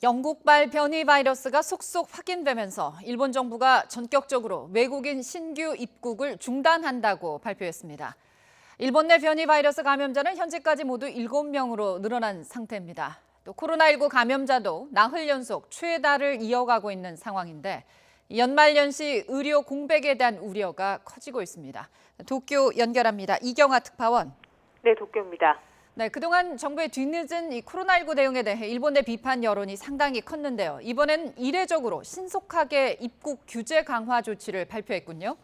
영국발 변이 바이러스가 속속 확인되면서 일본 정부가 전격적으로 외국인 신규 입국을 중단한다고 발표했습니다. 일본 내 변이 바이러스 감염자는 현재까지 모두 7명으로 늘어난 상태입니다. 또 코로나19 감염자도 나흘 연속 최다를 이어가고 있는 상황인데 연말연시 의료 공백에 대한 우려가 커지고 있습니다. 도쿄 연결합니다. 이경아 특파원. 네, 도쿄입니다. 네, 그동안 정부의 뒤늦은 이 코로나19 대응에 대해 일본 내 비판 여론이 상당히 컸는데요. 이번엔 이례적으로 신속하게 입국 규제 강화 조치를 발표했군요.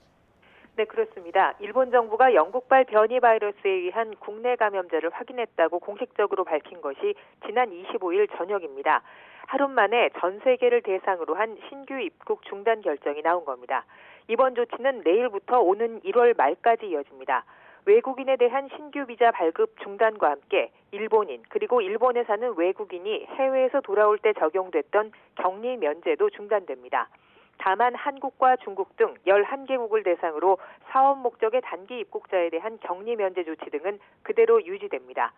네, 그렇습니다. 일본 정부가 영국발 변이 바이러스에 의한 국내 감염자를 확인했다고 공식적으로 밝힌 것이 지난 25일 저녁입니다. 하루 만에 전 세계를 대상으로 한 신규 입국 중단 결정이 나온 겁니다. 이번 조치는 내일부터 오는 1월 말까지 이어집니다. 외국인에 대한 신규 비자 발급 중단과 함께 일본인 그리고 일본에 사는 외국인이 해외에서 돌아올 때 적용됐던 격리 면제도 중단됩니다. 다만 한국과 중국 등 11개국을 대상으로 사업 목적의 단기 입국자에 대한 격리 면제 조치 등은 그대로 유지됩니다.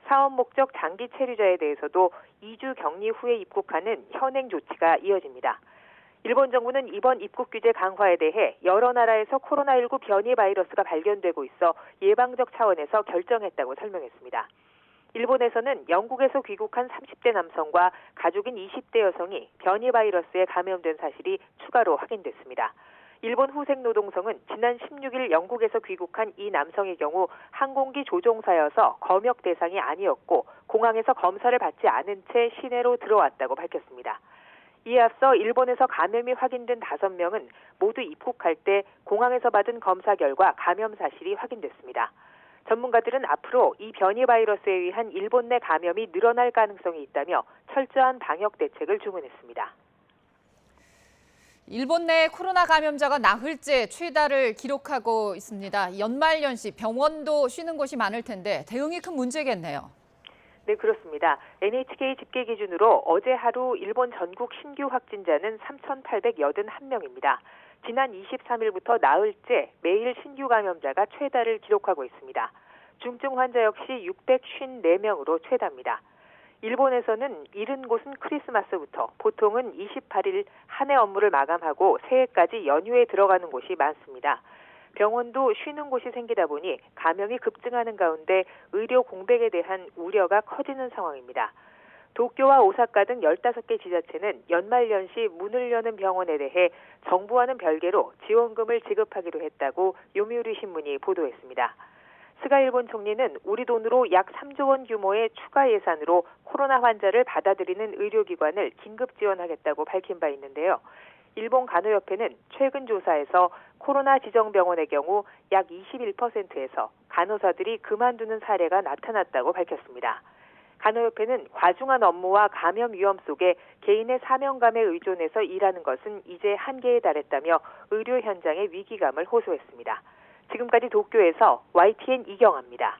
사업 목적 장기 체류자에 대해서도 2주 격리 후에 입국하는 현행 조치가 이어집니다. 일본 정부는 이번 입국 규제 강화에 대해 여러 나라에서 코로나19 변이 바이러스가 발견되고 있어 예방적 차원에서 결정했다고 설명했습니다. 일본에서는 영국에서 귀국한 30대 남성과 가족인 20대 여성이 변이 바이러스에 감염된 사실이 추가로 확인됐습니다. 일본 후생노동성은 지난 16일 영국에서 귀국한 이 남성의 경우 항공기 조종사여서 검역 대상이 아니었고 공항에서 검사를 받지 않은 채 시내로 들어왔다고 밝혔습니다. 이에 앞서 일본에서 감염이 확인된 5명은 모두 입국할 때 공항에서 받은 검사 결과 감염 사실이 확인됐습니다. 전문가들은 앞으로 이 변이 바이러스에 의한 일본 내 감염이 늘어날 가능성이 있다며 철저한 방역 대책을 주문했습니다. 일본 내 코로나 감염자가 나흘째 최다를 기록하고 있습니다. 연말연시 병원도 쉬는 곳이 많을 텐데 대응이 큰 문제겠네요. 네, 그렇습니다. NHK 집계 기준으로 어제 하루 일본 전국 신규 확진자는 3,881명입니다. 지난 23일부터 나흘째 매일 신규 감염자가 최다를 기록하고 있습니다. 중증 환자 역시 654명으로 최다입니다. 일본에서는 이른 곳은 크리스마스부터 보통은 28일 한 해 업무를 마감하고 새해까지 연휴에 들어가는 곳이 많습니다. 병원도 쉬는 곳이 생기다 보니 감염이 급증하는 가운데 의료 공백에 대한 우려가 커지는 상황입니다. 도쿄와 오사카 등 15개 지자체는 연말연시 문을 여는 병원에 대해 정부와는 별개로 지원금을 지급하기로 했다고 요미우리 신문이 보도했습니다. 스가 일본 총리는 우리 돈으로 약 3조 원 규모의 추가 예산으로 코로나 환자를 받아들이는 의료기관을 긴급 지원하겠다고 밝힌 바 있는데요. 일본 간호협회는 최근 조사에서 코로나 지정병원의 경우 약 21%에서 간호사들이 그만두는 사례가 나타났다고 밝혔습니다. 간호협회는 과중한 업무와 감염 위험 속에 개인의 사명감에 의존해서 일하는 것은 이제 한계에 달했다며 의료 현장의 위기감을 호소했습니다. 지금까지 도쿄에서 YTN 이경아입니다.